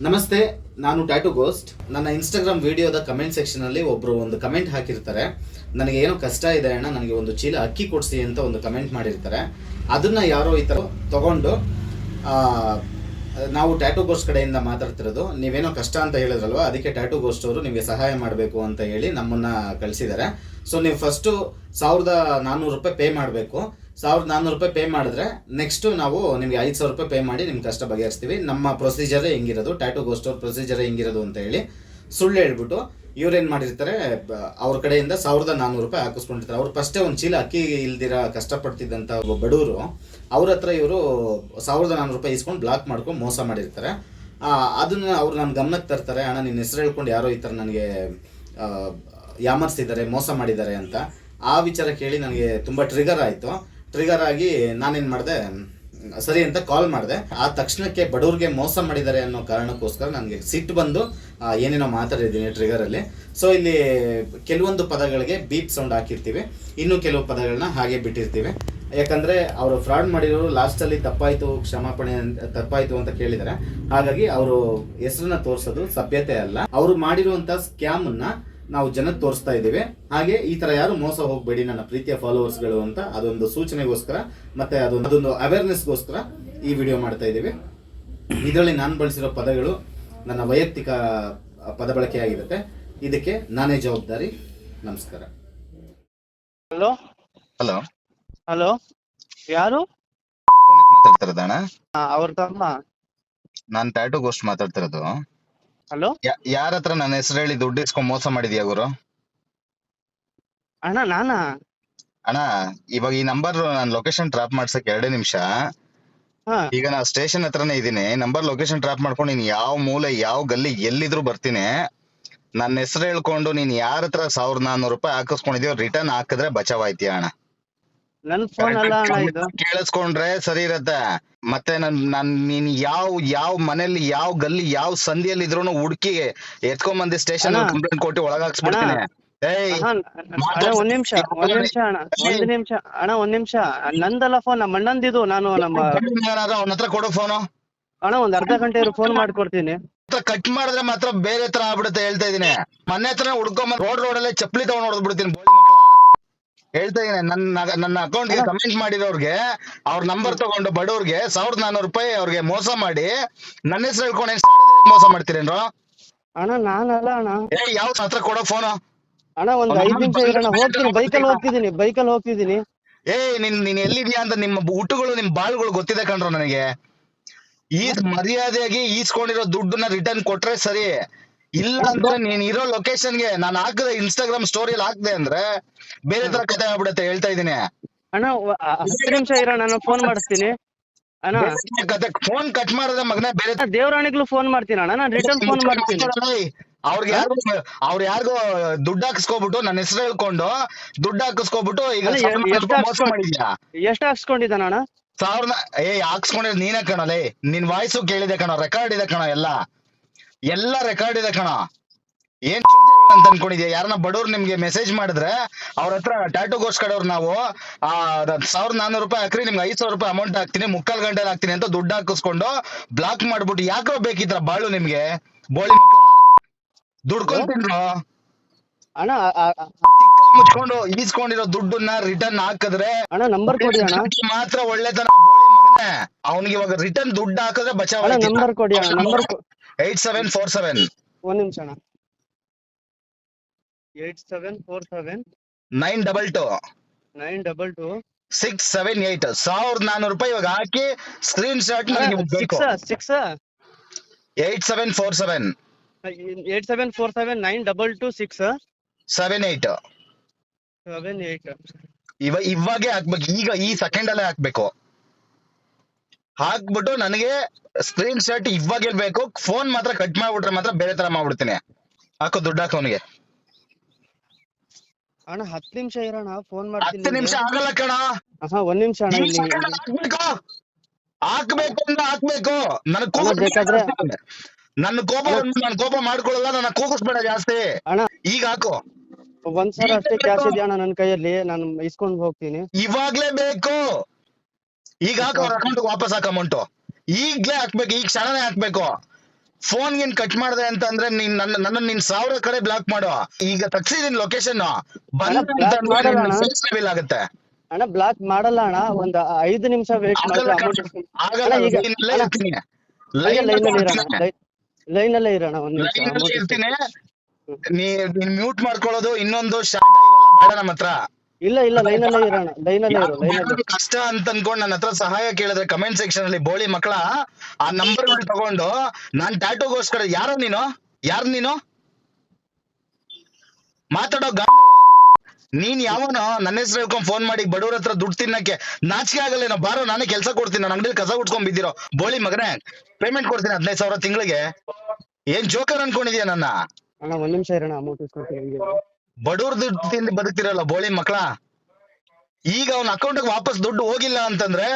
ನಮಸ್ತೆ, ನಾನು tattoo ghost. ನನ್ನ ಇನ್ಸ್ಟಾಗ್ರಾಮ್ ವಿಡಿಯೋದ ಕಮೆಂಟ್ ಸೆಕ್ಷನಲ್ಲಿ ಒಬ್ಬರು ಒಂದು ಕಮೆಂಟ್ ಹಾಕಿರ್ತಾರೆ. ನನಗೆ ಏನೋ ಕಷ್ಟ ಇದೆ ಅಣ್ಣ, ನನಗೆ ಒಂದು ಚೀಲ ಅಕ್ಕಿ ಕೊಡಿಸಿ ಅಂತ ಒಂದು ಕಮೆಂಟ್ ಮಾಡಿರ್ತಾರೆ. ಅದನ್ನು ಯಾರೋ ಈ ಥರ ತಗೊಂಡು ನಾವು ಟ್ಯಾಟೂ ಗೋಸ್ಟ್ ಕಡೆಯಿಂದ ಮಾತಾಡ್ತಿರೋದು. ನೀವೇನೋ ಕಷ್ಟ ಅಂತ ಹೇಳಿದ್ರಲ್ವ, ಅದಕ್ಕೆ ಟ್ಯಾಟೂ ಗೋಸ್ಟ್ ಅವರು ನಿಮಗೆ ಸಹಾಯ ಮಾಡಬೇಕು ಅಂತ ಹೇಳಿ ನಮ್ಮನ್ನು ಕಳಿಸಿದ್ದಾರೆ. ಸೊ ನೀವು ಫಸ್ಟು 1400 ರೂಪಾಯಿ ಪೇ ಮಾಡಬೇಕು. 1400 ರೂಪಾಯಿ ಪೇ ಮಾಡಿದ್ರೆ ನೆಕ್ಸ್ಟು ನಾವು ನಿಮಗೆ 5000 ರೂಪಾಯಿ ಪೇ ಮಾಡಿ ನಿಮ್ಮ ಕಷ್ಟ ಬಗೆಹರಿಸ್ತೀವಿ. ನಮ್ಮ ಪ್ರೊಸೀಜರೇ ಹಿಂಗಿರೋದು, ಟ್ಯಾಟೂ ಗೋಸ್ಟ್ ಅವ್ರ ಪ್ರೊಸೀಜರೇ ಹಿಂಗಿರೋದು ಅಂತ ಹೇಳಿ ಸುಳ್ಳು ಹೇಳ್ಬಿಟ್ಟು ಇವ್ರೇನು ಮಾಡಿರ್ತಾರೆ, ಅವ್ರ ಕಡೆಯಿಂದ 1400 ರೂಪಾಯಿ ಹಾಕಿಸ್ಕೊಂಡಿರ್ತಾರೆ. ಅವ್ರು ಫಸ್ಟೇ ಒಂದು ಚೀಲ ಅಕ್ಕಿ ಇಲ್ದಿರ ಕಷ್ಟಪಡ್ತಿದ್ದಂಥ ಒಬ್ಬ ಬಡವರು, ಅವ್ರ ಹತ್ರ ಇವರು 1400 ರೂಪಾಯಿ ಇಸ್ಕೊಂಡು ಬ್ಲಾಕ್ ಮಾಡ್ಕೊಂಡು ಮೋಸ ಮಾಡಿರ್ತಾರೆ. ಅದನ್ನು ಅವ್ರು ನನ್ನ ಗಮನಕ್ಕೆ ತರ್ತಾರೆ. ಅಣ್ಣ ನಿನ್ನ ಹೆಸರು ಹೇಳ್ಕೊಂಡು ಯಾರೋ ಈ ಥರ ನನಗೆ ಯಾಮರ್ಸಿದ್ದಾರೆ, ಮೋಸ ಮಾಡಿದ್ದಾರೆ ಅಂತ. ಆ ವಿಚಾರ ಕೇಳಿ ನನಗೆ ತುಂಬ ಟ್ರಿಗರ್ ಆಯಿತು. ಟ್ರಿಗರ್ ಆಗಿ ನಾನೇನು ಮಾಡಿದೆ, ಸರಿ ಅಂತ ಕಾಲ್ ಮಾಡಿದೆ. ಆ ತಕ್ಷಣಕ್ಕೆ ಬಡವ್ರಿಗೆ ಮೋಸ ಮಾಡಿದ್ದಾರೆ ಅನ್ನೋ ಕಾರಣಕ್ಕೋಸ್ಕರ ನನಗೆ ಸಿಟ್ಟು ಬಂದು ಏನೇನೋ ಮಾತಾಡಿದ್ದೀನಿ ಟ್ರಿಗರಲ್ಲಿ. ಸೊ ಇಲ್ಲಿ ಕೆಲವೊಂದು ಪದಗಳಿಗೆ ಬೀಪ್ ಸೌಂಡ್ ಹಾಕಿರ್ತೀವಿ, ಇನ್ನು ಕೆಲವು ಪದಗಳನ್ನ ಹಾಗೆ ಬಿಟ್ಟಿರ್ತೀವಿ. ಯಾಕಂದರೆ ಅವರು ಫ್ರಾಡ್ ಮಾಡಿರೋರು ಲಾಸ್ಟಲ್ಲಿ ತಪ್ಪಾಯಿತು ಅಂತ ಕೇಳಿದ್ದಾರೆ. ಹಾಗಾಗಿ ಅವರು ಹೆಸರನ್ನ ತೋರಿಸೋದು ಸಭ್ಯತೆ ಅಲ್ಲ. ಅವರು ಮಾಡಿರುವಂಥ ಸ್ಕ್ಯಾಮನ್ನು ನಾವು ಜನಕ್ಕೆ ತೋರಿಸ್ತಾ ಇದ್ದೀವಿ. ಹಾಗೆ ಈ ಥರ ಯಾರು ಮೋಸ ಹೋಗಬೇಡಿ ನನ್ನ ಪ್ರೀತಿಯ ಫಾಲೋವರ್ಸ್ಗಳು ಅಂತ ಅದೊಂದು ಸೂಚನೆಗೋಸ್ಕರ ಮತ್ತೆ ಅದೊಂದು ಅವೇರ್ನೆಸ್ಗೋಸ್ಕರ ಈ ವಿಡಿಯೋ ಮಾಡ್ತಾ ಇದ್ದೀವಿ. ಇದರಲ್ಲಿ ನಾನು ಬಳಸಿರೋ ಪದಗಳು ನನ್ನ ವೈಯಕ್ತಿಕ ಪದ ಬಳಕೆಯಾಗಿರುತ್ತೆ. ಇದಕ್ಕೆ ನಾನೇ ಜವಾಬ್ದಾರಿ. ನಮಸ್ಕಾರ. ಹಲೋ ಹಲೋ ಹಲೋ, ಯಾರು ಮಾತಾಡ್ತಿರೋದಣ್ಣ? ಅವ್ರ ತಮ್ಮ. ನಾನ್ ಟ್ಯಾಟೂ ಗೋಸ್ಟ್ ಮಾತಾಡ್ತಿರೋದು. ಹಲೋ ಯಾರ ಹತ್ರ ನನ್ನ ಹೆಸರು ಹೇಳಿ ದುಡ್ಡು ಇಸ್ಕೊಂಡ್ ಮೋಸ ಮಾಡಿದ್ಯಾ ಗುರು? ಅಣ್ಣ ನಾನಾ? ಅಣ್ಣ ಇವಾಗ ಈ ನಂಬರ್ ನಾನು ಲೊಕೇಶನ್ ಟ್ರಾಪ್ ಮಾಡ್ಸಕ್ 2 ನಿಮಿಷ. ಹಾ ಈಗ ನಾ ಸ್ಟೇಷನ್ ಹತ್ರನೇ ಇದೀನಿ. ನಂಬರ್ ಲೊಕೇಶನ್ ಟ್ರಾಪ್ ಮಾಡ್ಕೊಂಡು ನೀನ್ ಯಾವ ಮೂಲೆ ಯಾವ ಗಲ್ಲಿ ಎಲ್ಲಿದ್ರು ಬರ್ತೀನಿ. ನನ್ನ ಹೆಸರು ಹೇಳ್ಕೊಂಡು ನೀನ್ ಯಾರ ಹತ್ರ 1400 ರೂಪಾಯಿ ಹಾಕಿಸ್ಕೊಂಡಿದ್ಯೋ ರಿಟರ್ನ್ ಹಾಕಿದ್ರೆ ಬಚಾವಾಯ್ತೀಯ ಅಣ್ಣ. ನನ್ ಫೋನ್ ಅಲ್ಲ ಅಣ್ಣ ಇದು. ಕೇಳಿಸ್ಕೊಂಡ್ರೆ ಸರಿ ಇರತ್ತೆ. ಮತ್ತೆ ನೀನ್ ಯಾವ ಮನೇಲಿ ಯಾವ ಗಲ್ಲಿ ಯಾವ ಸಂಧಿಯಲ್ಲಿ ಇದ್ರು ಹುಡುಕಿ ಎತ್ಕೊಂಡ್ ಸ್ಟೇಷನ್ ಕಂಪ್ಲೇಂಟ್ ಕೊಟ್ಟು ಒಳಗಾಕ್ಸ್ಬಿಡ್ತೀನಿ. ಅಣ್ಣ ಒಂದ್ ನಿಮಿಷ ಅಣ್ಣ, ಒಂದ್ ನಿಮಿಷ. ನಂದಲ್ಲ ಫೋನ್, ನಮ್ಮ ಅಣ್ಣಂದಿದು. ನಾನು ಅವನ ಹತ್ರ ಕೊಡು ಫೋನು. ಅಣ್ಣ ಒಂದ್ ಅರ್ಧ ಗಂಟೆ ಫೋನ್ ಮಾಡ್ಕೊಡ್ತೀನಿ. ಕಟ್ ಮಾಡಿದ್ರೆ ಮಾತ್ರ ಬೇರೆ ತರ ಆಗ್ಬಿಡುತ್ತೆ, ಹೇಳ್ತಾ ಇದೀನಿ. ಮನೆ ಹತ್ರ ಹುಡ್ಕೊಂಡ್ ರೋಡಲ್ಲೇ ಚಪ್ಪಲಿ ತಗೊಂಡ್ ಹೊಡೆದ್ಬಿಡ್ತೀನಿ. ಹೇಳ್ತಾ ಇದೀನಿ. ನನ್ನ ಅಕೌಂಟ್ ಗೆ ಕಮೆಂಟ್ ಮಾಡಿರೋರ್ಗೆ ಅವ್ರ ನಂಬರ್ ತಗೊಂಡು ಬಡವ್ರಿಗೆ 1400 ರೂಪಾಯಿ ಅವ್ರಿಗೆ ಮೋಸ ಮಾಡಿ ನನ್ನ ಹೆಸರು ಹೇಳ್ಕೊಂಡು ಮೋಸ ಮಾಡ್ತೀರೇನ್ರೋ? ಅಣ್ಣ ನಾನಲ್ಲ ಅಣ್ಣ. ಯಾವ ಹತ್ರ ಕೊಡೋ ಫೋನು? ಅಣ್ಣ ಒಂದ್ 5 ನಿಮಿಷ ಇರೋಣ, ಹೋಗ್ತೀನಿ. ಬೈಕಲ್ಲಿ ಹೋಗ್ತಿದ್ದೀನಿ. ನೀನ್ ಎಲ್ಲಿದ್ಯಾ ಅಂತ ನಿಮ್ಮ ಹುಟ್ಟುಗಳು ನಿಮ್ ಬಾಳುಗಳು ಗೊತ್ತಿದೆ ಕಣ್ರು ನನಗೆ. ಮರ್ಯಾದೆಯಾಗಿ ಈಸ್ಕೊಂಡಿರೋ ದುಡ್ಡನ್ನ ರಿಟರ್ನ್ ಕೊಟ್ರೆ ಸರಿ. ಇಲ್ಲ ಅಂದ್ರೆ ನೀನ್ ಇರೋ ಲೊಕೇಶನ್ಗೆ ನಾನು ಹಾಕಿದೆ, ಇನ್ಸ್ಟಾಗ್ರಾಮ್ ಸ್ಟೋರಿಯಲ್ಲಿ ಹಾಕ್ದೆ ಅಂದ್ರೆ ಬೇರೆ ತರ ಕಥೆ ಆಗ್ಬಿಡತ್ತೆ. ಹೇಳ್ತಾ ಇದೀನಿ ಅಣ್ಣ 10 ನಿಮಿಷ ಇರೋಣ, ನಾನು ಫೋನ್ ಮಾಡಿಸ್ತೀನಿ ಅಣ್ಣ. ಕತೆ ಫೋನ್ ಕಟ್ ಮಾಡಿದ್ರೆ ಮಗನೇ ಬೇರೆ ದೇವರಾಣಿಗ್ಲು ಫೋನ್ ಮಾಡ್ತೀನಿ ಅಣ್ಣ, ನಾನು ರಿಟರ್ನ್ ಫೋನ್ ಮಾಡ್ತೀನಿ. ಅವ್ರ ಯಾರಿಗೋ ದುಡ್ಡು ಹಾಕಿಸ್ಕೊಬಿಟ್ಟು ನನ್ನ ಹೆಸರು ಹೇಳ್ಕೊಂಡು ದುಡ್ಡು ಹಾಕಿಸ್ಕೊಬಿಟ್ಟು ಈಗ ಎಷ್ಟು ಹಾಕ್ಸ್ಕೊಂಡಿದ್ದಾನ ಅಣ್ಣ? 1000 ಹಾಕ್ಸ್ಕೊಂಡಿದ್ ನೀನೇ ಕಣಲೇ. ನಿನ್ ವಾಯ್ಸು ಕೇಳಿದೆ ಕಣೋ, ರೆಕಾರ್ಡ್ ಇದೆ ಕಣೋ, ಎಲ್ಲ ರೆಕಾರ್ಡ್ ಇದೆ ಕಣೋ. ಏನ್ ಅಂತ ಅನ್ಕೊಂಡಿದ್ಯಾ? ಯಾರನ್ನ ಬಡವ್ರು ನಿಮ್ಗೆ ಮೆಸೇಜ್ ಮಾಡಿದ್ರೆ ಅವ್ರ ಹತ್ರ ಟ್ಯಾಟೂ ಗೋಸ್ಟ್ ಕಡೆಯವ್ರು ನಾವು 1400 ರೂಪಾಯಿ ಹಾಕ್ರಿ, ನಿಮ್ಗೆ 5000 ರೂಪಾಯಿ ಅಮೌಂಟ್ ಹಾಕ್ತೀನಿ, 3/4 ಗಂಟೆಲಿ ಹಾಕ್ತೀನಿ ಅಂತ ದುಡ್ಡು ಹಾಕಿಸ್ಕೊಂಡು ಬ್ಲಾಕ್ ಮಾಡ್ಬಿಟ್ಟು ಯಾಕೋ ಬೇಕಿದ್ರ ಬಾಳು ನಿಮ್ಗೆ? ಬೋಳಿ ಮಕ್ಳು ದುಡ್ಕೊಂಡ್ರು ಅಣ್ಣ. ಮುಚ್ಕೊಂಡು ಈಸ್ಕೊಂಡಿರೋ ದುಡ್ಡನ್ನ ರಿಟರ್ನ್ ಹಾಕಿದ್ರೆ ಅಣ್ಣ ನಂಬರ್ ಕೊಡಿ ಅಣ್ಣ. ಮಾತ್ರ ಒಳ್ಳೆತನ ಬೋಳಿ ಮಗನೇ. ಅವ್ನಿಗೆ ಇವಾಗ ರಿಟರ್ನ್ ದುಡ್ಡು ಹಾಕಿದ್ರೆ ಬಚಾವ್. ನಂಬರ್ ಕೊಡಿ ಅಣ್ಣ. ನಂಬರ್ 8747 ಒಂದ್ ನಿಮಿಷ ಅಣ್ಣ. 8747 922 922 678. 1400 ರೂಪಾಯಿ ಇವಾಗ ಹಾಕಿ ಸ್ಕ್ರೀನ್ ಶಾಟ್ ನನಗೆ ಬೇಕು. 8747 922 678. ಇವಾಗೆ ಹಾಕ್ಬೇಕು, ಈಗ ಈ ಸೆಕೆಂಡ್ ಅಲ್ಲೇ ಹಾಕ್ಬೇಕು. ಹಾಕ್ಬಿಟ್ಟು ನನಗೆ ಸ್ಕ್ರೀನ್ ಶಾಟ್ ಇವಾಗ ಬೇಕು. ಫೋನ್ ಮಾತ್ರ ಕಟ್ ಮಾಡ್ಬಿಟ್ರೆ ಮಾತ್ರ ಬೇರೆ ತರ ಮಾಡ್ಬಿಡ್ತೀನಿ. ಹಾಕೋ ದುಡ್ಡು ಹಾಕೋ ಅವನಿಗೆ. ಅಣ್ಣ 10 ನಿಮಿಷ ಇರೋಣ, ಫೋನ್ ಮಾಡ್ತೀನಿ. 10 ನಿಮಿಷ ಆಗಲ್ಲ ಕಣ. ಒಂದ್ ನಿಮಿಷ ಅಣ್ಣ. ಹಾಕ್ಬೇಕು ಅಂದ್ರೆ ಹಾಕ್ಬೇಕು. ನನ್ನ ಕೋಪ ಮಾಡ್ಕೊಳ್ಳಲ್ಲ, ನನ್ನ ಕೂಗಿಸ್ಬೇಡ ಜಾಸ್ತಿ. ಅಣ್ಣ ಈಗ ಹಾಕು. ಒಂದ್ಸಲ ಅಷ್ಟೇ ಕ್ಯಾಶ್ ಇದೆಯಾ ಅಣ್ಣ ನನ್ನ ಕೈಯಲ್ಲಿ, ನಾನು ಇಸ್ಕೊಂಡ್ ಹೋಗ್ತೀನಿ. ಇವಾಗ್ಲೇ ಬೇಕು. ಈಗ ಹಾಕೋ, ಅಕೌಂಟ್ ವಾಪಸ್ ಹಾಕ ಅಮೌಂಟ್. ಈಗ್ಲೇ ಹಾಕ್ಬೇಕು, ಈಗ ಕ್ಷಣನೇ ಹಾಕ್ಬೇಕು. ಫೋನ್ ಏನ್ ಕಟ್ ಮಾಡ್ದೆ ಅಂತ ಅಂದ್ರೆ ನೀನ್ ನನ್ನ ನೀನ್ 1000 ಕಡೆ ಬ್ಲಾಕ್ ಮಾಡು. ಈಗ ತಗ್ಸಿದೀನಿ ಲೊಕೇಶನ್ ಬಂದ ಅಂತ block ಮಾಡಲ್ಲ ಅಂದ್ರೆ ಅಣ್ಣ. ಫೇಸ್ ರಿವೀಲ್ ಆಗುತ್ತೆ. ಅಣ್ಣ ಬ್ಲಾಕ್ ಮಾಡಲ್ಲ ಅಣ್ಣ, ಒಂದ್ 5 ನಿಮಿಷ ವೇಟ್ ಆಗಲ್ಲ ಮಾಡ್ರಿ, ಕಣ, ಅಮೌಂಟ್ ಇಸ್ಕೊಂಡು. ಆಗಲ್ಲ. ಅಣ್ಣ ಈಗ ಲೈನಲ್ಲೇ ಅಣ್ಣ ಇರ್ತೀನಿ, ಹಂಗೆ ಲೈನ್ ಅಲ್ಲಿ ಇರೋಣ, ಲೈನಲ್ಲೇ ಲೈನ್ ಅಲ್ಲೇ ಇರೋಣ, ಒಂದ್ ನಿಮಿಷ ಲೈನಲ್ಲಿ ಅಮೌಂಟ್ ಇರ್ತೀನಿ. ಇಸ್ಕೊಂಡು. ನೀನ್ ಮ್ಯೂಟ್ ಮಾಡ್ಕೊಳ್ಳೋದು, ಇನ್ನೊಂದು ಶಾರ್ಟ್ ಇವೆಲ್ಲ ಬೇಡ ನಮ್ಮ ಹತ್ರ. ಇಲ್ಲ ಇಲ್ಲ ಲೈನ್ ಅಲ್ಲೇ ಇರೋಣ, ಲೈನ್ ಅಲ್ಲೇ ಇರೋ, ಲೈನ್ ಅಲ್ಲೇ. ಯಾರು ಕಷ್ಟ ಅಂತ ಅನ್ಕೊಂಡ್ ನನ್ನ ಹತ್ರ ಸಹಾಯ ಕೇಳಿದ್ರೆ ಕಮೆಂಟ್ ಸೆಕ್ಷನ್ ಅಲ್ಲಿ ಬೋಳಿ ಮಕ್ಕಳ ಆ ನಂಬರ್ ತಗೊಂಡು ನಾನ್ ಟ್ಯಾಟೂಗೋಸ್ಕರ ಯಾರು ನೀನು ಮಾತಾಡೋ ಗಂಡು. ನೀನ್ ಯಾವನೋ ನನ್ನ ಹೆಸರು ಹೇಳ್ಕೊಂಡ್ ಫೋನ್ ಮಾಡಿ ಬಡವ್ರ ಹತ್ರ ದುಡ್ಡು ತಿನ್ನಕ್ಕೆ ನಾಚಿಕೆ ಆಗಲ್ಲೇನೋ? ಬಾರೋ, ನಾನೇ ಕೆಲಸ ಕೊಡ್ತೀನಿ, ನನ್ನ ಅಂಗಡಿಲಿ ಕಸ ಉಟ್ಕೊಂಡ್ ಬಿದ್ದಿರೋ ಬೋಳಿ ಮಗನೇ, ಪೇಮೆಂಟ್ ಕೊಡ್ತೀನಿ 15,000 ತಿಂಗಳಿಗೆ. ಏನ್ ಜೋಕರ್ ಅನ್ಕೊಂಡಿದ್ಯಾ ನನ್ನ? ಅಣ್ಣ ಒಂದ್ ನಿಮಿಷ ಇರೋಣ, ಅಮೌಂಟ್ ಇಸ್ಕೊಡ್ತೀನಿ. ಬಡವ್ರ ದುಡ್ಡು ತಿಂದು ಬದುಕ್ತಿರಲ್ಲ ಬೋಳಿ ಮಕ್ಕಳ. ಈಗ ಅವ್ನ ಅಕೌಂಟ್ ವಾಪಸ್ ದುಡ್ಡು ಹೋಗಿಲ್ಲ ಅಂತಂದ್ರೆ,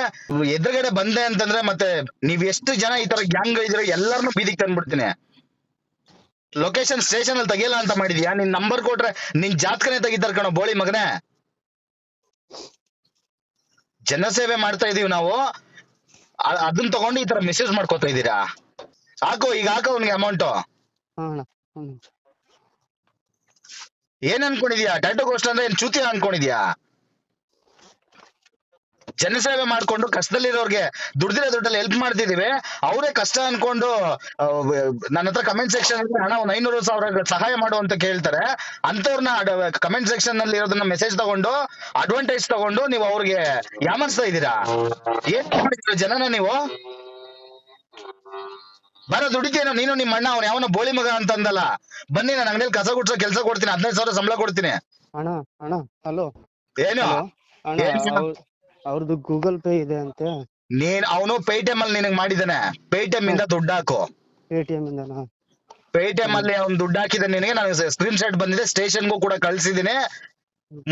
ಎದುರುಗಡೆ ಬಂದೆ ಅಂತಂದ್ರೆ, ಮತ್ತೆ ನೀವ್ ಎಷ್ಟು ಜನ ಈ ತರ ಗ್ಯಾಂಗ್ ಇದ್ರೆ ಎಲ್ಲಾರನ್ನೂ ಬೀದಿಗೆ ತಂದ್ಬಿಡ್ತೀನಿ. ಲೊಕೇಶನ್ ಸ್ಟೇಷನ್ ಅಲ್ಲಿ ತೆಗಿಯಲ್ಲ ಅಂತ ಮಾಡಿದ್ಯಾ? ನಿನ್ ನಂಬರ್ ಕೊಟ್ರೆ ನಿನ್ ಜಾತಕನೇ ತೆಗಿತಾರ ಕಣೋ ಬೋಳಿ ಮಗನೇ. ಜನಸೇವೆ ಮಾಡ್ತಾ ಇದೀವಿ ನಾವು, ಅದನ್ನ ತಗೊಂಡು ಈ ತರ ಮೆಸೇಜ್ ಮಾಡ್ಕೊತಾ ಇದೀರಾ? ಈಗ ಹಾಕೋ ಅವ್ನಿಗೆ ಅಮೌಂಟ್. ಹಾ ಅಣ್ಣ ಒಂದ್ ನಿಮಿಷ. ಏನ್ ಅನ್ಕೊಂಡಿದ್ಯಾ? ಟ್ಯಾಟೂ ಗೋಸ್ಟ್ ಅಂದ್ರೆ ಏನ್ ಚೂತಿ ಅನ್ಕೊಂಡಿದ್ಯಾ? ಜನಸೇವೆ ಮಾಡ್ಕೊಂಡು ಕಷ್ಟದಲ್ಲಿರೋರ್ಗೆ ದುಡ್ದಿರೋ ದುಡ್ಡಲ್ಲಿ ಹೆಲ್ಪ್ ಮಾಡ್ತಿದೀವಿ. ಅವರೇ ಕಷ್ಟ ಅನ್ಕೊಂಡು ನನ್ನ ಹತ್ರ ಕಮೆಂಟ್ ಸೆಕ್ಷನ್ ಅಲ್ಲಿ ಹಣ 500,000 ಸಹಾಯ ಮಾಡು ಅಂತ ಕೇಳ್ತಾರೆ. ಅಂತವ್ರನ್ನ ಕಮೆಂಟ್ ಸೆಕ್ಷನ್ ನಲ್ಲಿ ಇರೋದನ್ನ ಮೆಸೇಜ್ ತಗೊಂಡು ಅಡ್ವಾಂಟೇಜ್ ತಗೊಂಡು ನೀವು ಅವ್ರಿಗೆ ಯಾಮರ್ಸ್ತಾ ಇದ್ದೀರಾ. ಏನ್ ಮಾಡಿದ್ರು ಜನನ ನೀವು? ಬರೋ ದುಡಿತೇನೋ ನೀನು ನಿಮ್ಮ ಅಣ್ಣ, ಅವ್ನು ಯಾವನೋ ಬೋಳಿ ಮಗ ಅಂತ ಅಂದಲ್ಲ. ಬನ್ನಿ, ನಾನು ಅಂಗಡಿಯಲ್ಲಿ ಕಸ ಗುಡ್ಸೋ ಕೆಲಸ ಕೊಡ್ತೀನಿ, 15,000 ಸಂಬಳ ಕೊಡ್ತೀನಿ. ಅಣ್ಣ ಅಣ್ಣ ಹಲೋ ಏನು ಅಣ್ಣ, ಅವ್ರದ್ದು ಗೂಗಲ್ ಪೇ ಇದೆ ಅಂತೆ. ಅವನು ಪೇಟಿಎಂ ಅಲ್ಲಿ ನಿನಗ್ ಮಾಡಿದಾನೆ, ಪೇಟಿಎಂ ಇಂದ ದುಡ್ಡು ಹಾಕು. ಪೇಟಿಎಂ ಇಂದನಾ? ಪೇಟಿಎಂ ಅಲ್ಲಿ ಅವ್ನು ದುಡ್ಡು ಹಾಕಿದ ನಿನಗೆ, ನನಗೆ ಸ್ಕ್ರೀನ್ ಶಾಟ್ ಬಂದಿದೆ, ಸ್ಟೇಷನ್ಗೂ ಕೂಡ ಕಳ್ಸಿದೀನಿ.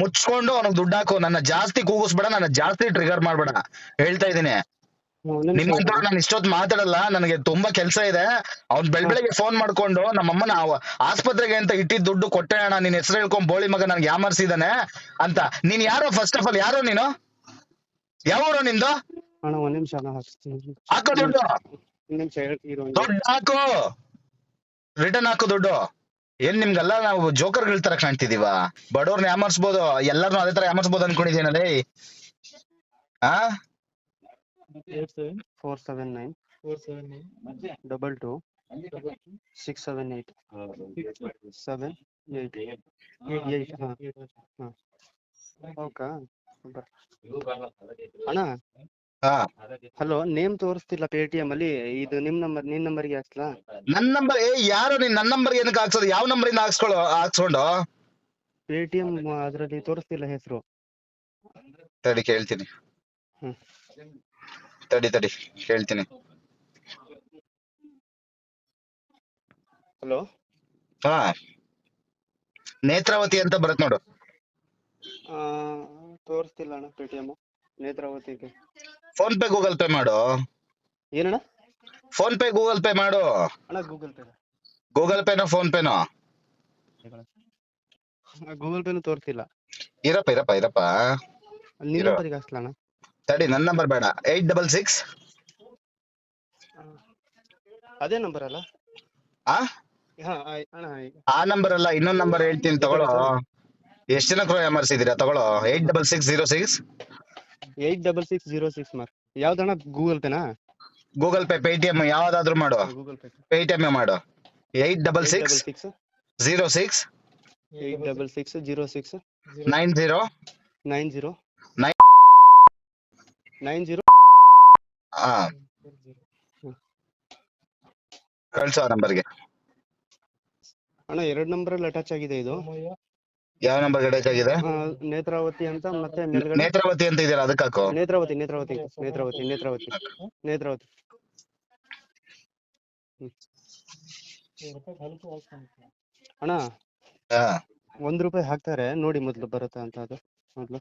ಮುಚ್ಕೊಂಡು ಅವ್ನಿಗೆ ದುಡ್ಡು ಹಾಕು. ನನ್ನ ಜಾಸ್ತಿ ಕೂಗಿಸ್ಬೇಡ, ನನ್ನ ಜಾಸ್ತಿ ಟ್ರಿಗರ್ ಮಾಡ್ಬೇಡ, ಹೇಳ್ತಾ ಇದೀನಿ. ನಿಮ್ಮಂತ ನಾನು ಇಷ್ಟೊತ್ತು ಮಾತಾಡಲ್ಲ, ನನಗೆ ತುಂಬಾ ಕೆಲಸ ಇದೆ. ಅವ್ನ್ ಬೆಳಗ್ಗೆ ಫೋನ್ ಮಾಡ್ಕೊಂಡು ನಮ್ಮಮ್ಮನ ಆಸ್ಪತ್ರೆಗೆ ಅಂತ ಇಟ್ಟಿದ್ ದುಡ್ಡು ಕೊಟ್ಟೆ ಅಣ್ಣ, ನಿನ್ ಹೆಸರು ಹೇಳ್ಕೊಂಡ್ ಬೋಳಿ ಮಗ ನನ್ಗೆ ಯಾಮರ್ಸಿದಾನೆ ಅಂತ. ನೀನ್ ಯಾರೋ? ಫಸ್ಟ್ ಆಫ್ ಆಲ್ ಯಾರೋ ನೀನು? ಯಾವೂರು ನಿಂದು? ಅಣ್ಣ ಒಂದ್ ನಿಮಿಷ ಅಣ್ಣ ಹಾಕ್ಸ್ತೀನಿ. ಹಾಕೋ ದುಡ್ಡು, ಒಂದ್ ನಿಮಿಷ ಹೇಳ್ತೀರೋ. ದುಡ್ಡು ಹಾಕು, ರಿಟರ್ನ್ ಹಾಕು ದುಡ್ಡು. ಏನ್ ನಿಮ್ಗೆಲ್ಲ ನಾವು ಜೋಕರ್ಗಳ ತರ ಕಾಣ್ತಿದೀವ? ಬಡವ್ರನ್ನ ಯಾಮರ್ಸ್ಬೋದು, ಎಲ್ಲಾರನ್ನೂ ಅದೇ ತರ ಯಾಮರ್ಸ್ಬೋದು ಅನ್ಕೊಂಡಿದ್ದೀನಲ್ಲೇ. ಆ 479 22 678 788 ಹಾ ಓಕಾ. ಅಣ್ಣ ಹಾ, ಹಲೋ, ನೇಮ್ ತೋರಿಸ್ತಿಲ್ಲ ಪೇಟಿಎಂ ಅಲ್ಲಿ. ಇದು ನಿನ್ ನಂಬರ್ಗೆ ಹಾಕ್ಲಾ? ನನ್ ನಂಬರ್? ಯಾರು ನೀನ್? ನನ್ನ ನಂಬರ್ ಏನಕ್ಕೆ ಹಾಕ್ಸೋದು? ಯಾವ ನಂಬರ್ ಇಂದ ಹಾಕ್ಸ್ಕೊಂಡು? ಪೇಟಿಎಂ ಅದ್ರಲ್ಲಿ ತೋರಿಸ್ತಿಲ್ಲ ಹೆಸರು. ತಡಿ ಕೇಳ್ತೀನಿ, ಹ್ಮ್ ತಡಿ ಕೇಳ್ತೀನಿ. ಹಲೋ, ಹಾ, ನೇತ್ರಾವತಿ ಅಂತ ಬರತ್ ನೋಡು. ತೋರಿಸ್ತಿಲ್ಲ ಅಣ್ಣ ಪೇಟಿಎಂ ನೇತ್ರಾವತಿಗೆ. ಫೋನ್ ಪೇ ಗೂಗಲ್ ಪೇ ಮಾಡು. ಏನಣ್ಣ? ಫೋನ್ ಪೇ ಗೂಗಲ್ ಪೇ ಮಾಡು. ಅಣ್ಣ ಗೂಗಲ್ ಪೇ, ಗೂಗಲ್ ಪೇನೋ ಫೋನ್ ಪೇನೋ? ಗೂಗಲ್ ಪೇನು ತೋರಿಸ್ತಿಲ್ಲ. ಇರಪ್ಪ ನಿನ್ನ ನಂಬರ್ಗೆ ಹಾಕ್ಲಾ ಅಣ್ಣ? ತಡಿ, ನನ್ನ ನಂಬರ್ ಬೇಡ. 866 ಅದೇ ನಂಬರ್ ಅಲ್ಲ? ಆ ಅಣ್ಣ ಆ ನಂಬರ್ ಅಲ್ಲ, ಇನ್ನೊಂದ್ ನಂಬರ್ ಹೇಳ್ತೀನಿ ತಗೊಳ್ಳೋ. ಎಷ್ಟ್ ಜನ ಕ್ರೋ ಎಮರ್ಸಿದೀರಾ? ತಗೊಳ್ಳೋ. 86606 86606 ಮಾರ್. ಯಾವ್ದಣ್ಣ? ಗೂಗಲ್ ಪೇನಾ? ಗೂಗಲ್ ಪೇ, ಪೇಟಿಎಂ ಯಾವ್ದಾದ್ರು ಮಾಡು. ಗೂಗಲ್ ಪೇ ಪೇಟಿಎಂ ಮಾಡು. 86606 86606 90 90 90. ಹಾ, ಕಳ್ಸೋ ಆ ನಂಬರ್ಗೆ. ಅಣ್ಣ 2 ನಂಬರ್ ಅಟ್ಯಾಚ್ ಆಗಿದೆ ಇದು. ಯಾವ ನಂಬರ್ ಅಟ್ಯಾಚ್ ಆಗಿದೆ? ನೇತ್ರಾವತಿ ಅಂತ, ಮತ್ತೆ ಮೇಲ್ಗಡೆ ನೇತ್ರಾವತಿ ಅಂತ ಇದೆಯಲ್ಲ, ಅದಕ್ಕೆ ಹಾಕು. ನೇತ್ರಾವತಿ. ಅಣ್ಣ ಹಾ, ₹1 ಹಾಕ್ತಾರೆ ನೋಡಿ, ಮೊದ್ಲು ಬರುತ್ತಾ ಅಂತ. ಅದು ಮೊದ್ಲು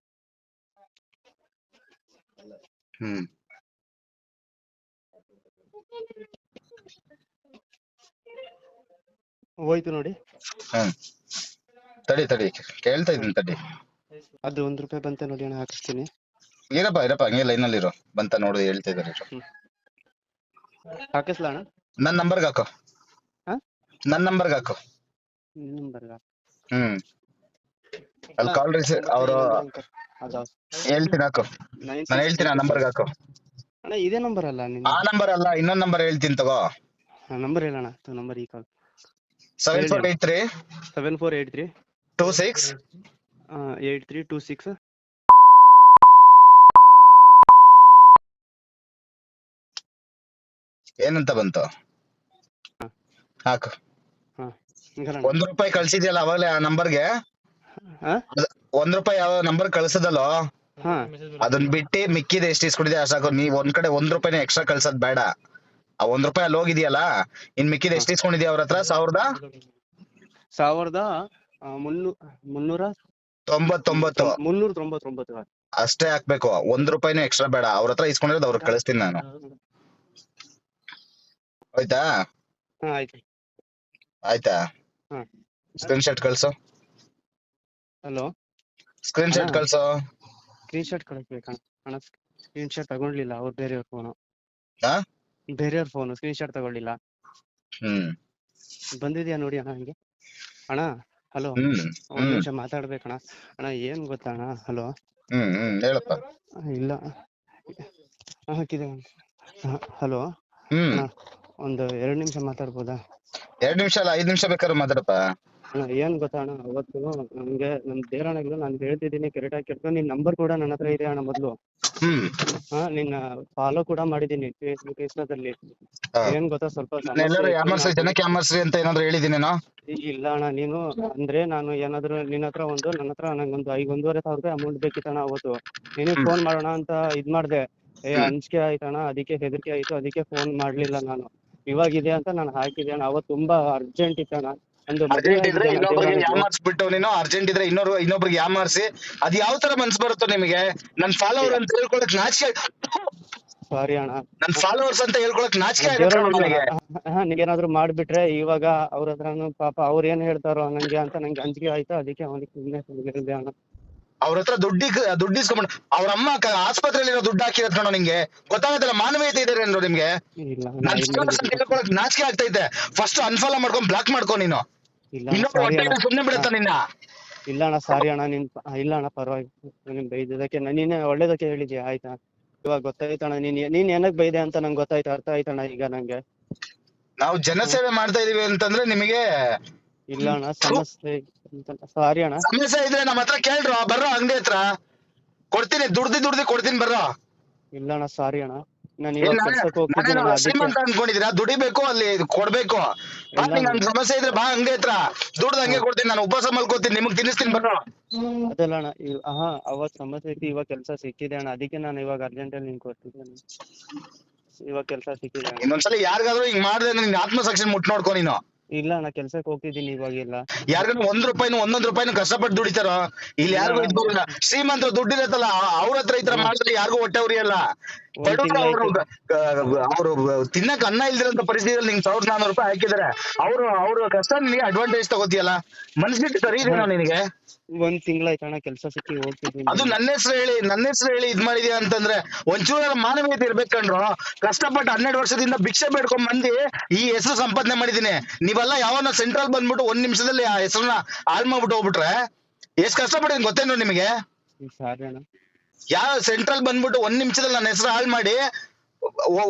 ಹ್ಮ್ ಹೋಯ್ತು ನೋಡಿ. ಹ್ಮ್ ತಡಿ ಕೇಳ್ತಾ ಇದೀನಿ ತಡಿ. ಅದು ₹1 ಬಂತ ನೋಡಿ ಅಣ್ಣ, ಹಾಕಿಸ್ತೀನಿ. ಇರಪ್ಪ ಹಂಗೆ ಲೈನಲ್ಲಿ ಇರೋ. ಬಂತ ನೋಡು, ಹೇಳ್ತಾ ಇದಾರೆ. ಹಾಕಿಸ್ಲಾ ಅಣ್ಣ? ನನ್ನ ನಂಬರ್ಗೆ ಹಾಕೋ. ನನ್ ನಂಬರ್ಗೆ ಹಾಕು. ನಂಬರ್ಗ ಅಲ್ಲಿ ಕಾಲ್ ರಿಸೀವ್ ಅವರು ಹೇಳ್ತೀನಿ ಹಾಕು. ನಾನು ಹೇಳ್ತೀನಿ ಆ ನಂಬರ್ಗೆ ಹಾಕು. ಅಣ್ಣ ಇದೇ ನಂಬರ್ ಅಲ್ಲ ನಿನ್ನ ಆ ನಂಬರ್ ಅಲ್ಲ, ಇನ್ನೊಂದ್ ನಂಬರ್ ಹೇಳ್ತೀನಿ ತಗೋ. ನಂಬರ್ ಹೇಳಣ್ಣ ನಂಬರ್ ಈ ಕಾಲ್ 7483 7483 26 8326 ಏನಂತ ಬಂತು ಹಾಕು. ಹಾ ₹1 ಕಳ್ಸಿದ್ಯಲ್ಲ ಅವಾಗಲೇ ಆ ನಂಬರ್ಗೆ. ಹಾ ₹1 ಯಾವ ನಂಬರ್ ಕಳ್ಸದಲ್ಲೋ ಹಾ ಅದನ್ನ ಬಿಟ್ಟು ಮಿಕ್ಕಿದ ಎಷ್ಟು ಇಸ್ಕೊಂಡಿದ್ಯಾ ಸಾಕು. ನೀವ್ ಒಂದ್ ಕಡೆ ₹1 ಎಕ್ಸ್ಟ್ರಾ ಕಳ್ಸದ್ ಬೇಡ. ಆ ₹1 ಅಲ್ಲಿ ಹೋಗಿದ್ಯಲ್ಲ, ಇನ್ ಮಿಕ್ಕಿದ ಎಷ್ಟು ಇಸ್ಕೊಂಡಿದ್ಯಾ ಅವ್ರ ಹತ್ರ? 1399 ಅಷ್ಟೇ ಹಾಕ್ಬೇಕು. ₹1 ಎಕ್ಸ್ಟ್ರಾ ಬೇಡ. ಅವ್ರ ಹತ್ರ ಇಸ್ಕೊಂಡಿರೋದು ಅವ್ರಿಗೆ ಕಳಿಸ್ತೀನಿ ನಾನು. ಆಯ್ತಾ? ಹಾ ಆಯ್ತು. ಆಯ್ತಾ? ಹಾ ಸ್ಕ್ರೀನ್ ಶಾಟ್ ಕಳ್ಸು. ಹಲೋ ಸ್ಕ್ರೀನ್ ಶಾಟ್ ಕಳ್ಸು. ಸ್ಕ್ರೀನ್ ಶಾಟ್ ಕಳಿಸ್ಬೇಕಣ್ಣ. ಅಣ್ಣ ಸ್ಕ್ರೀನ್ ಶಾಟ್ ತಗೊಳ್ಳಿಲ್ಲ, ಅವ್ರು ಬೇರೆಯವ್ರ ಫೋನು. ಹಾ ಬೇರೆಯವ್ರ ಫೋನು ಸ್ಕ್ರೀನ್ ಶಾಟ್ ತಗೊಳ್ಳಿಲ್ಲ. ಬಂದಿದ್ಯಾ ನೋಡಿ ಅಣ್ಣ ಹಂಗೆ. ಅಣ್ಣ ಹಲೋ ಒಂದ್ ನಿಮಿಷ ಮಾತಾಡ್ಬೇಕಣ್ಣ. ಅಣ್ಣ ಏನ್ ಗೊತ್ತಾ ಅಣ್ಣ? ಹಲೋ ಹೇಳಪ್ಪ. ಇಲ್ಲ ಹಾಕಿದೆ. ಹಲೋ ಅಣ್ಣ ಒಂದು 2 ನಿಮಿಷ ಮಾತಾಡ್ಬೋದಾ? 2 ನಿಮಿಷ ಅಲ್ಲ, 5 ನಿಮಿಷ ಬೇಕಾದ್ರೆ ಮಾತಾಡಪ್ಪ. ಅಣ್ಣ ಏನ್ ಗೊತ್ತಾ ಅಣ್ಣ, ಅವತ್ತು ನಮ್ಗೆ ನಮ್ ದೇವರಣ್ಣಗಳು ನಾನು ಹೇಳ್ತಿದ್ದೀನಿ ಕರೆಕ್ಟ್ ಆಗಿ ಕೇಳ್ಕೊಂಡು. ನಿನ್ ನಂಬರ್ ಕೂಡ ನನ್ನ ಹತ್ರ ಇದೆ ಅಣ್ಣ ಮೊದ್ಲು. ನಿನ್ನ ಫಾಲೋ ಕೂಡ ಮಾಡಿದೀನಿ ಫೇಸ್ಬುಕ್ ಇನ್ಸ್ಟಾದಲ್ಲಿ. ಏನ್ ಗೊತ್ತಾ, ಸ್ವಲ್ಪ ಎಲ್ಲರೂ ಯಾಮರ್ಸ್ರಿ, ಜನಕ್ಕೆ ಯಾಮರ್ಸ್ರಿ ಅಂತ ಏನಾದ್ರು ಹೇಳಿದೀನೇನೋ? ಇಲ್ಲ ಅಣ್ಣ, ನೀನು ಅಂದ್ರೆ ನಾನು ಏನಾದ್ರು ನಿನ್ನ ಹತ್ರ ನನ್ನ ಹತ್ರ ನಂಗೊಂದು 5,500 ಅಮೌಂಟ್ ಬೇಕಿತ್ತಣ್ಣ ಅವತ್ತು. ನಿನಗ್ ಫೋನ್ ಮಾಡೋಣ ಅಂತ ಇದ್ ಮಾಡ್ದೆ. ಅಂಜಿಕೆ ಆಯ್ತಣ್ಣ, ಅದಕ್ಕೆ ಹೆದರಿಕೆ ಆಯ್ತು, ಅದಕ್ಕೆ ಫೋನ್ ಮಾಡ್ಲಿಲ್ಲ ನಾನು. ಇವಾಗಿದೆ ಅಂತ ನಾನು ಹಾಕಿದೆ ಅಣ್ಣ. ಅವತ್ತು ತುಂಬಾ ಅರ್ಜೆಂಟ್ ಇತ್ತಣ್ಣ. ಅರ್ಜೆಂಟ್ ಇದ್ರೆ ಇನ್ನೊಬ್ರಿಗೆ ಯಾಮಾರ್ಸ್ಬಿಟ್ಟು ನೀನು, ಅರ್ಜೆಂಟ್ ಇದ್ರೆ ಇನ್ನೊಬ್ರಿಗೆ ಯಾಮಾರ್ಸಿ ಅದ್ ಯಾವ ತರ ಮನ್ಸ್ ಬರುತ್ತೋ ನಿಮಗೆ? ನನ್ ಫಾಲೋವರ್ ಅಂತ ಹೇಳ್ಕೊಳಕ್ ನಾಚಿಕೆ. ಸಾರಿ ಅಣ್ಣ, ನನ್ ಫಾಲೋವರ್ಸ್ ಅಂತ ಹೇಳ್ಕೊಳಕ್ ನಾಚಿಕೆ ಆಗುತ್ತೆ ನನಗೆ. ನೀವೇನಾದ್ರು ಮಾಡ್ಬಿಟ್ರೆ ಇವಾಗ ಅವ್ರ ಹತ್ರನು ಪಾಪ ಅವ್ರ ಏನ್ ಹೇಳ್ತಾರೋ ನಂಗೆ ಅಂತ ನಂಗೆ ಅಂಜಿಕೆ ಆಯ್ತು. ಅದಕ್ಕೆ ಅವನಿಗೆ ಸುಮ್ಮನೆ ಅಣ್ಣ. ಅವ್ರ ಹತ್ರ ದುಡ್ಡು ಇಸ್ಕೊಂಡ್ ಅವ್ರ ಅಮ್ಮ ಆಸ್ಪತ್ರೆಯಲ್ಲಿ ದುಡ್ಡು ಹಾಕಿರೋದ್ ಕಣೋ. ನಿಂಗೆ ಗೊತ್ತಾಗತ್ತಲ್ಲ ಮಾನವೀಯತೆ ಇದೆ ಏನ್ರೋ ನಿಮ್ಗೆ? ನನ್ ಫಾಲೋವರ್ಸ್ ಅಂತ ಹೇಳ್ಕೊಳಕ್ ನಾಚಿಕೆ ಆಗ್ತೈತೆ. ಫಸ್ಟ್ ಅನ್ಫಾಲೋ ಮಾಡ್ಕೊಂಡ್ ಬ್ಲಾಕ್ ಮಾಡ್ಕೊ ನೀನು. ಸುಮ್ನೆ ಬಿಡುತ್ತ ನಿನ್ನ. ಇಲ್ಲ ಅಣ್ಣ ಸಾರಿ ಅಣ್ಣ. ಇಲ್ಲ ಅಣ್ಣ ಪರವಾಗಿ ನಿನ್ ಬೈದಕ್ಕೆ ನೀನೇ ಒಳ್ಳೇದಕ್ಕೆ ಹೇಳಿದ್ಯಾ ಆಯ್ತಾ. ಇವಾಗ ಗೊತ್ತಾಯ್ತಣ್ಣ ನೀನ್ ಏನಕ್ ಬೈದೆ ಅಂತ ನಂಗೆ ಗೊತ್ತಾಯ್ತು, ಅರ್ಥ ಆಯ್ತಣ್ಣ ಈಗ ನಂಗೆ. ನಾವು ಜನಸೇವೆ ಮಾಡ್ತಾ ಇದೀವಿ ಅಂತಂದ್ರೆ ನಿಮಗೆ ಇಲ್ಲ ಅಣ್ಣ ಸಮಸ್ಯೆ. ಸಾರಿ ಅಣ್ಣ. ಸಮಸ್ಯೆ ಇದ್ರೆ ನಮ್ಮ ಹತ್ರ ಕೇಳ್ರು, ಬರ್ರೋ ಅಂಗಡಿ ಹತ್ರ ಕೊಡ್ತೀನಿ. ದುಡ್ದು ಕೊಡ್ತೀನಿ ಬರ್ರೋ. ಇಲ್ಲ ಅಣ್ಣ ಸಾರಿ ಅಣ್ಣ, ನಾನು ಇವಾಗ ಕೆಲ್ಸಕ್ಕೆ ಹೋಗ್ತಿದ್ದೀನಿ. ಶ್ರೀಮಂತ ಅನ್ಕೊಂಡಿದೀರಾ? ದುಡಿಬೇಕು, ಅಲ್ಲಿ ಕೊಡ್ಬೇಕು. ನನ್ ಸಮಸ್ಯೆ ಇದ್ರೆ ಬಾ ಅಂಗಡಿ ಹತ್ರ, ದುಡ್ದು ಹಂಗೆ ಕೊಡ್ತೀನಿ. ನಾನು ಉಪವಾಸ ಮಲ್ಕೋತೀನಿ, ನಿಮಗ್ ತಿನ್ನಿಸ್ತೀನಿ ಬರ್ರೋ. ಅದಲ್ಲ ಅಣ್ಣ, ಅವತ್ ಸಮಸ್ಯೆ ಇತ್ತು, ಇವಾಗ ಕೆಲ್ಸ ಸಿಕ್ಕಿದೆ ಅಣ್ಣ. ಅದಕ್ಕೆ ನಾನು ಇವಾಗ ಅರ್ಜೆಂಟ್ ಅಲ್ಲಿ ನಿಂಗೆ ಕೊಡ್ತಿದ್ದೇನೆ. ಇವಾಗ ಕೆಲ್ಸ ಸಿಕ್ಕಿದೆ. ಇನ್ನೊಂದ್ಸಲ ಯಾರಿಗಾದ್ರೂ ಹಿಂಗ್ ಮಾಡಿದ್ರೆ ನಿನ್ ಆತ್ಮಸಾಕ್ಷಿ ಮುಟ್ ನೋಡ್ಕೊ ನೀನು. ಇಲ್ಲ ಅಣ್ಣ ಕೆಲ್ಸಕ್ಕೆ ಹೋಗ್ತಿದ್ದೀನಿ ಇವಾಗಿಲ್ಲ. ಯಾರಿಗಾದ್ರು ₹1 ಕಷ್ಟಪಟ್ಟು ದುಡಿತಾರೋ? ಇಲ್ಲಿ ಯಾರಿಗೂ ಇದ್ ಬರಲ್ಲ. ಶ್ರೀಮಂತರು ದುಡ್ಡಿರತ್ತಲ್ಲ ಅವ್ರ ಹತ್ರ ಈ ತರ ಮಾಡಿದ್ರೆ ಯಾರಿಗೂ ಹೊಟ್ಟೆ ಉರಿಯಲ್ಲ. ಅವ್ರು ತಿನ್ನಕ್ ಅನ್ನ ಇಲ್ದಿರಂತ ಪರಿಸ್ಥಿತಿಯಲ್ಲಿ ನಿಂಗೆ ₹1,400 ಹಾಕಿದಾರೆ. ಅವ್ರ ಕಷ್ಟ ನಿನಗೆ ಅಡ್ವಾಂಟೇಜ್ ತಗೋತಿಯಲ್ಲ. ಮನ್ಸಿಟ್ಟು ಸರಿ ಇದೆಯಾ ನಿನಗೆ? 1 ತಿಂಗಳಾಯ್ತಣ್ಣ ಕೆಲ್ಸ ಸಿಕ್ಕಿ ಹೋಗ್ತಿದ್ದೀನಿ. ಅದು ನನ್ನ ಹೆಸರು ಹೇಳಿ ಇದ್ ಮಾಡಿದ್ಯಾ ಅಂತಂದ್ರೆ ಒಂಚೂರ ಮಾನವೀಯತೆ ಇರ್ಬೇಕು ಕಣ್ರು. ಕಷ್ಟಪಟ್ಟು 12 ವರ್ಷದಿಂದ ಭಿಕ್ಷೆ ಬೇಡ್ಕೊಂಡ್ ಮಂದಿ ಈ ಹೆಸರು ಸಂಪಾದನೆ ಮಾಡಿದೀನಿ. ನೀವೆಲ್ಲ ಯಾವನ್ನ ಸೆಂಟ್ರಲ್ ಬಂದ್ಬಿಟ್ಟು 1 ನಿಮಿಷದಲ್ಲಿ ಆ ಹೆಸರನ್ನ ಹಾಳ್ ಮಾಡ್ಬಿಟ್ಟು ಹೋಗ್ಬಿಟ್ರೆ ಎಷ್ಟ್ ಕಷ್ಟಪಟ್ಟಿದ್ದೀನಿ ಗೊತ್ತೇನೋ ನಿಮಗೆ? ಯಾವ ಸೆಂಟ್ರಲ್ ಬಂದ್ಬಿಟ್ಟು 1 ನಿಮಿಷದಲ್ಲಿ ನನ್ನ ಹೆಸರು ಹಾಳ್ ಮಾಡಿ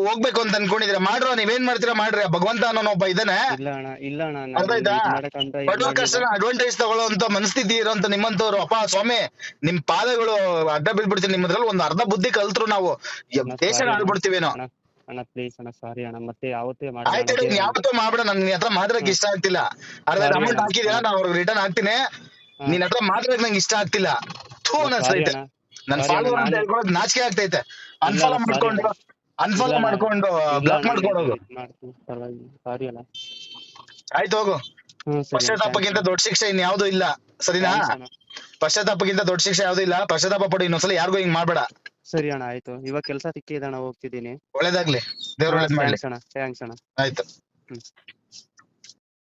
ಹೋಗ್ಬೇಕು ಅಂತ ಅನ್ಕೊಂಡಿದ್ರೆ ಮಾಡ್ರೋ. ನೀವೇನ್ ಮಾಡ್ತೀರಾ ಮಾಡ್ರಿ. ಭಗವಂತ ಅನ್ನೋ ಒಬ್ಬ ಇದ್ದಾನೆ. ಬಡವ ಕಷ್ಟನ ಅಡ್ವಾಂಟೇಜ್ ತಗೊಳ್ಳೋಂತ ಮನಸ್ಥಿತಿ ಇರೋಂತ ನಿಮ್ಮಂತವ್ರು ಅಪ್ಪ ಸ್ವಾಮಿ ನಿಮ್ ಪಾದಗಳು ಅಡ್ಡ ಬೀಳ್ಬಿಡ್ತೀವಿ. ನಿಮ್ಮದ್ರಲ್ಲಿ ಒಂದು ಅರ್ಧ ಬುದ್ಧಿ ಕಲ್ತ್ರು ನಾವು ದೇಶ ಆಳ್ಬಿಡ್ತೀವೇನೋ. ಆಯ್ತು ಯಾವತ್ತೂ ಮಾಡ್ಬೇಡ. ನನ್ ನಿನ್ ಹತ್ರ ಮಾತಾಡಕ್ ಇಷ್ಟ ಆಗ್ತಿಲ್ಲ. ಅರ್ಧ ಅಮೌಂಟ್ ಹಾಕಿದೀರಾ, ನಾ ಅವ್ರಿಗೆ ರಿಟರ್ನ್ ಹಾಕ್ತೀನಿ. ನಿನ್ ಹತ್ರ ಮಾತಾಡಕ್ ನಂಗೆ ಇಷ್ಟ ಆಗ್ತಿಲ್ಲ. ನನ್ ಫಾಲೋವರ್ ಅಂತ ಹೇಳ್ಕೊಳಕ್ ನಾಚಿಕೆ ಆಗ್ತೈತೆ. ಅನ್ಫಾಲೋ ಮಾಡ್ಕೊಂಡು ಬ್ಲಾಕ್ ಮಾಡ್ಕೊಡೋದು. ಆಯ್ತು ಹೋಗು. ಪಶ್ಚಾತ್ತಾಪಕ್ಕಿಂತ ದೊಡ್ಡ ಶಿಕ್ಷೆ ಇನ್ ಯಾವ್ದು ಇಲ್ಲ, ಸರಿನಾ? ಪಶ್ಚಾತ್ತಾಪಕ್ಕಿಂತ ದೊಡ್ಡ ಶಿಕ್ಷೆ ಯಾವ್ದು ಇಲ್ಲ. ಪಶ್ಚಾತ್ತಾಪ ಪಡಿ. ಇನ್ನೊಂದ್ಸಲ ಯಾರಿಗೂ ಹಿಂಗ್ ಮಾಡ್ಬೇಡ. ಸರಿ ಅಣ್ಣ ಆಯ್ತು. ಇವಾಗ ಕೆಲ್ಸ ಸಿಕ್ಕಿದಣ್ಣ, ಹೋಗ್ತಿದ್ದೀನಿ. ಒಳ್ಳೇದಾಗ್ಲಿ, ದೇವ್ರ ಒಳ್ಳೇದ್ ಮಾಡ್ಲಿ. ಥ್ಯಾಂಕ್ಸ್ ಅಣ್ಣ. ಆಯ್ತು.